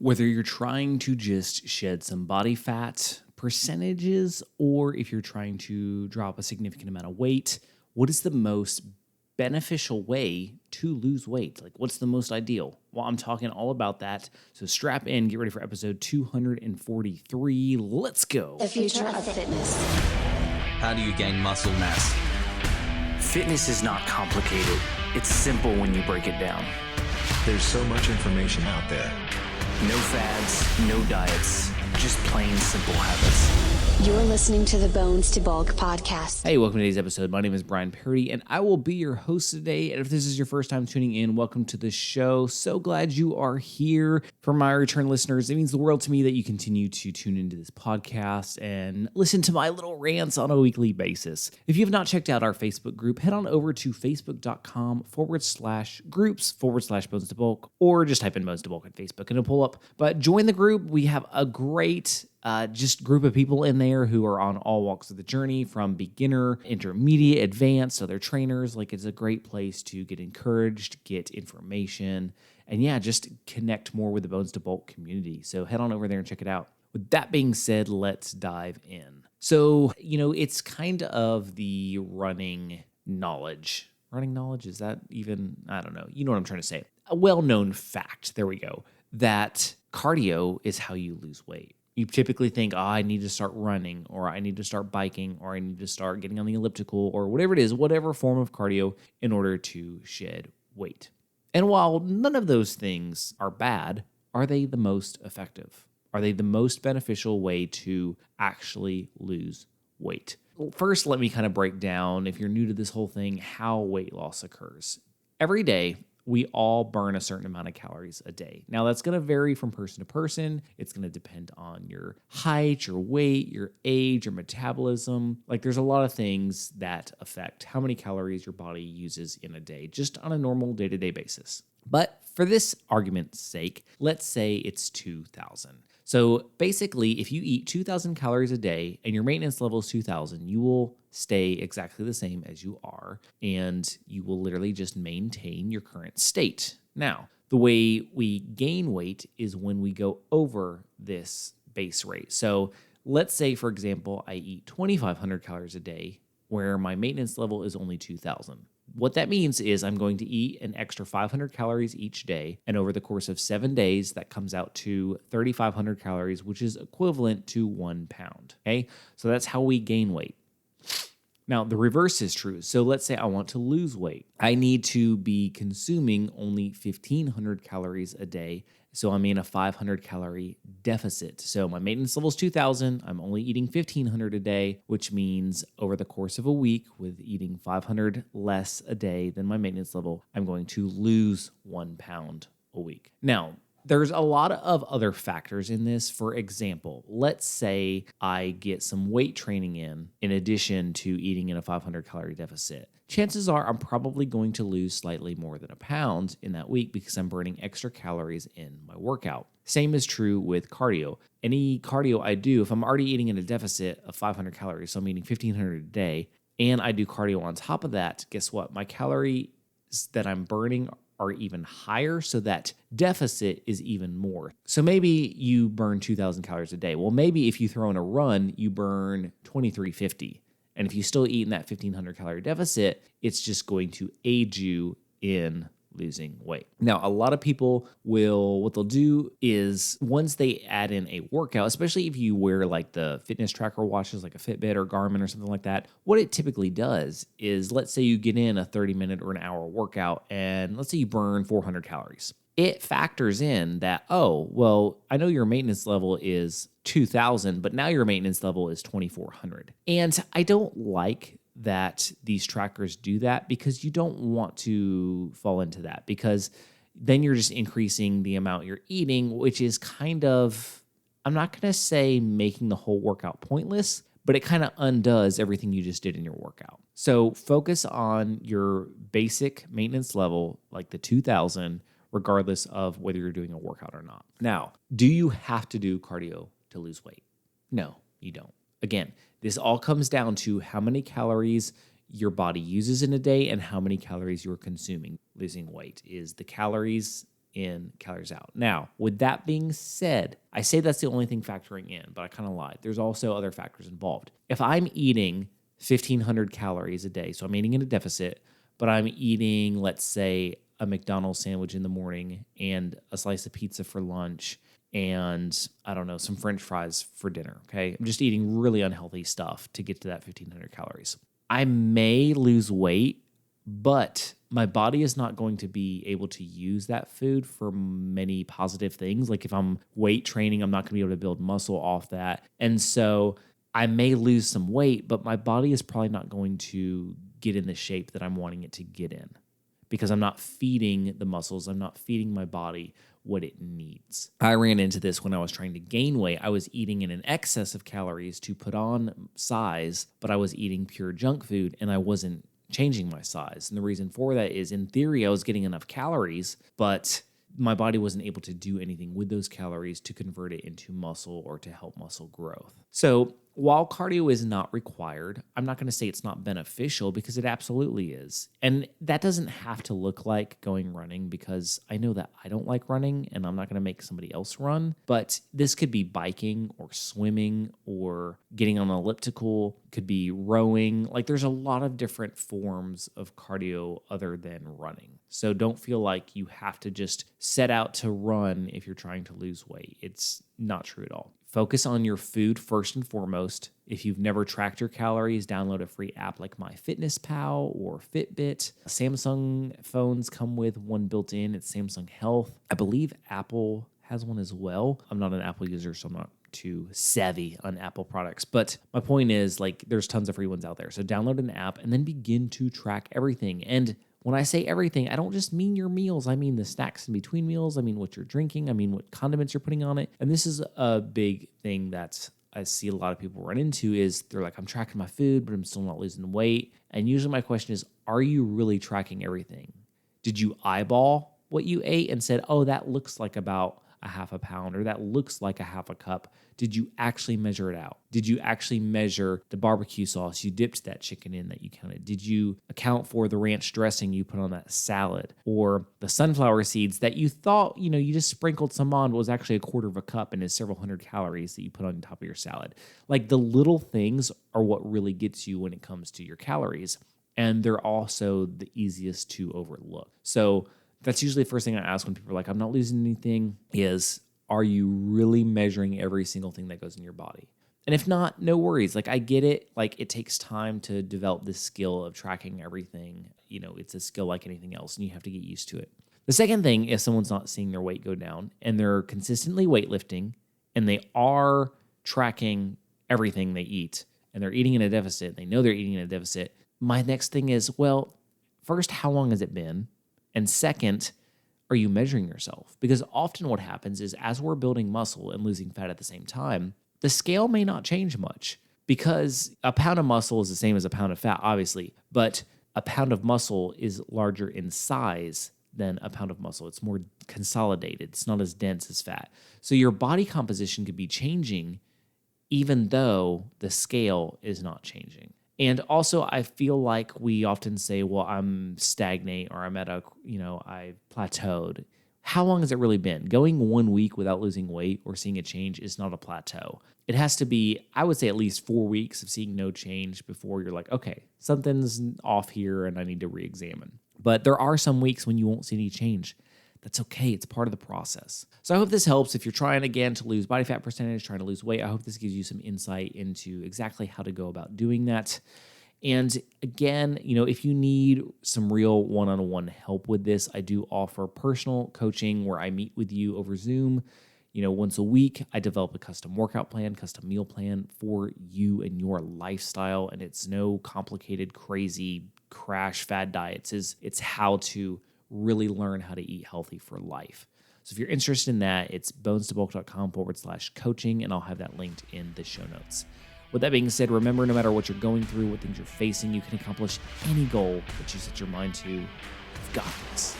Whether you're trying to just shed some body fat percentages or if you're trying to drop a significant amount of weight, what is the most beneficial way to lose weight? Like, what's the most ideal? Well, I'm talking all about that. So strap in, get ready for episode 243. Let's go. The future of fitness. How do you gain muscle mass? Fitness is not complicated. It's simple when you break it down. There's so much information out there. No fads, no diets, just plain simple habits. You're listening to the Bones to Bulk podcast. Hey, welcome to today's episode. My name is Brian Parody, and I will be your host today. And if this is your first time tuning in, welcome to the show. So glad you are here. For my return listeners, it means the world to me that you continue to tune into this podcast and listen to my little rants on a weekly basis. If you have not checked out our Facebook group, head on over to facebook.com/groups/Bones to Bulk, or just type in Bones to Bulk on Facebook and it'll pull up. But join the group. We have a great just group of people in there who are on all walks of the journey, from beginner, intermediate, advanced, other trainers. Like, it's a great place to get encouraged, get information, and just connect more with the Bones to Bulk community. So head on over there and check it out. With that being said, let's dive in. So, it's kind of the running knowledge. Running knowledge, is that even, I don't know. You know what I'm trying to say. A well-known fact, there we go, that cardio is how you lose weight. You typically think, I need to start running, or I need to start biking, or I need to start getting on the elliptical, or whatever it is, whatever form of cardio in order to shed weight. And while none of those things are bad, are they the most effective? Are they the most beneficial way to actually lose weight? First, let me kind of break down, if you're new to this whole thing, how weight loss occurs. Every day, we all burn a certain amount of calories a day. Now, that's going to vary from person to person. It's going to depend on your height, your weight, your age, your metabolism. Like, there's a lot of things that affect how many calories your body uses in a day, just on a normal day-to-day basis. But for this argument's sake, let's say it's 2,000. So basically, if you eat 2,000 calories a day and your maintenance level is 2,000, you will stay exactly the same as you are, and you will literally just maintain your current state. Now, the way we gain weight is when we go over this base rate. So let's say, for example, I eat 2,500 calories a day where my maintenance level is only 2,000. What that means is I'm going to eat an extra 500 calories each day, and over the course of 7 days, that comes out to 3,500 calories, which is equivalent to 1 pound, okay? So that's how we gain weight. Now, the reverse is true. So let's say I want to lose weight. I need to be consuming only 1,500 calories a day, so I'm in a 500 calorie deficit. So my maintenance level is 2,000. I'm only eating 1,500 a day, which means over the course of a week, with eating 500 less a day than my maintenance level, I'm going to lose 1 pound a week. Now, there's a lot of other factors in this. For example, let's say I get some weight training in addition to eating in a 500 calorie deficit. Chances are I'm probably going to lose slightly more than a pound in that week because I'm burning extra calories in my workout. Same is true with cardio. Any cardio I do, if I'm already eating in a deficit of 500 calories, so I'm eating 1,500 a day, and I do cardio on top of that, guess what? My calories that I'm burning are even higher, so that deficit is even more. So maybe you burn 2,000 calories a day. Well, maybe if you throw in a run, you burn 2,350. And if you still eat in that 1,500 calorie deficit, it's just going to aid you in losing weight. Now, a lot of people what they'll do is once they add in a workout, especially if you wear like the fitness tracker watches like a Fitbit or Garmin or something like that, what it typically does is, let's say you get in a 30-minute or an hour workout, and let's say you burn 400 calories. It factors in that, I know your maintenance level is 2,000, but now your maintenance level is 2,400. And I don't like that these trackers do that, because you don't want to fall into that, because then you're just increasing the amount you're eating, which is kind of, I'm not going to say making the whole workout pointless, but it kind of undoes everything you just did in your workout. So focus on your basic maintenance level, like the 2,000, regardless of whether you're doing a workout or not. Now, do you have to do cardio to lose weight? No, you don't. Again, this all comes down to how many calories your body uses in a day and how many calories you're consuming. Losing weight is the calories in, calories out. Now, with that being said, I say that's the only thing factoring in, but I kind of lied. There's also other factors involved. If I'm eating 1,500 calories a day, so I'm eating in a deficit, but I'm eating, let's say, a McDonald's sandwich in the morning and a slice of pizza for lunch and, I don't know, some French fries for dinner, okay? I'm just eating really unhealthy stuff to get to that 1,500 calories. I may lose weight, but my body is not going to be able to use that food for many positive things. Like if I'm weight training, I'm not going to be able to build muscle off that. And so I may lose some weight, but my body is probably not going to get in the shape that I'm wanting it to get in because I'm not feeding the muscles. I'm not feeding my body what it needs. I ran into this when I was trying to gain weight. I was eating in an excess of calories to put on size, but I was eating pure junk food and I wasn't changing my size. And the reason for that is, in theory, I was getting enough calories, but my body wasn't able to do anything with those calories to convert it into muscle or to help muscle growth. So while cardio is not required, I'm not going to say it's not beneficial because it absolutely is. And that doesn't have to look like going running because I know that I don't like running and I'm not going to make somebody else run. But this could be biking or swimming or getting on an elliptical, could be rowing. Like there's a lot of different forms of cardio other than running. So don't feel like you have to just set out to run if you're trying to lose weight. It's not true at all. Focus on your food first and foremost. If you've never tracked your calories, download a free app like MyFitnessPal or Fitbit. Samsung phones come with one built in. It's Samsung Health. I believe Apple has one as well. I'm not an Apple user, so I'm not too savvy on Apple products. But my point is, like, there's tons of free ones out there. So download an app and then begin to track everything. And when I say everything, I don't just mean your meals. I mean the snacks in between meals. I mean what you're drinking. I mean what condiments you're putting on it. And this is a big thing that I see a lot of people run into is they're like, I'm tracking my food, but I'm still not losing weight. And usually my question is, are you really tracking everything? Did you eyeball what you ate and said, oh, that looks like about a half a pound or that looks like a half a cup? Did you actually measure it out? Did you actually measure the barbecue sauce you dipped that chicken in that you counted? Did you account for the ranch dressing you put on that salad or the sunflower seeds that you thought, you just sprinkled some on, but was actually a quarter of a cup and is several hundred calories that you put on top of your salad? Like the little things are what really gets you when it comes to your calories. And they're also the easiest to overlook. So that's usually the first thing I ask when people are like, I'm not losing anything, is, are you really measuring every single thing that goes in your body? And if not, no worries. Like, I get it. Like, it takes time to develop this skill of tracking everything. It's a skill like anything else, and you have to get used to it. The second thing, if someone's not seeing their weight go down and they're consistently weightlifting and they are tracking everything they eat and they're eating in a deficit, they know they're eating in a deficit, my next thing is, well, first, how long has it been? And second, are you measuring yourself? Because often what happens is as we're building muscle and losing fat at the same time, the scale may not change much because a pound of muscle is the same as a pound of fat, obviously, but a pound of muscle is larger in size than a pound of muscle. It's more consolidated. It's not as dense as fat. So your body composition could be changing even though the scale is not changing. And also, I feel like we often say, well, I'm stagnate or I'm at I've plateaued. How long has it really been? Going 1 week without losing weight or seeing a change is not a plateau. It has to be, I would say, at least 4 weeks of seeing no change before you're like, okay, something's off here and I need to re-examine. But there are some weeks when you won't see any change. That's okay. It's part of the process. So I hope this helps. If you're trying, again, to lose body fat percentage, trying to lose weight, I hope this gives you some insight into exactly how to go about doing that. And again, if you need some real one-on-one help with this, I do offer personal coaching where I meet with you over Zoom. Once a week, I develop a custom workout plan, custom meal plan for you and your lifestyle. And it's no complicated, crazy crash fad diets. It's how to really learn how to eat healthy for life. So if you're interested in that, it's bonestobulk.com/coaching, and I'll have that linked in the show notes. With that being said, remember, no matter what you're going through, what things you're facing, you can accomplish any goal that you set your mind to. You've got this.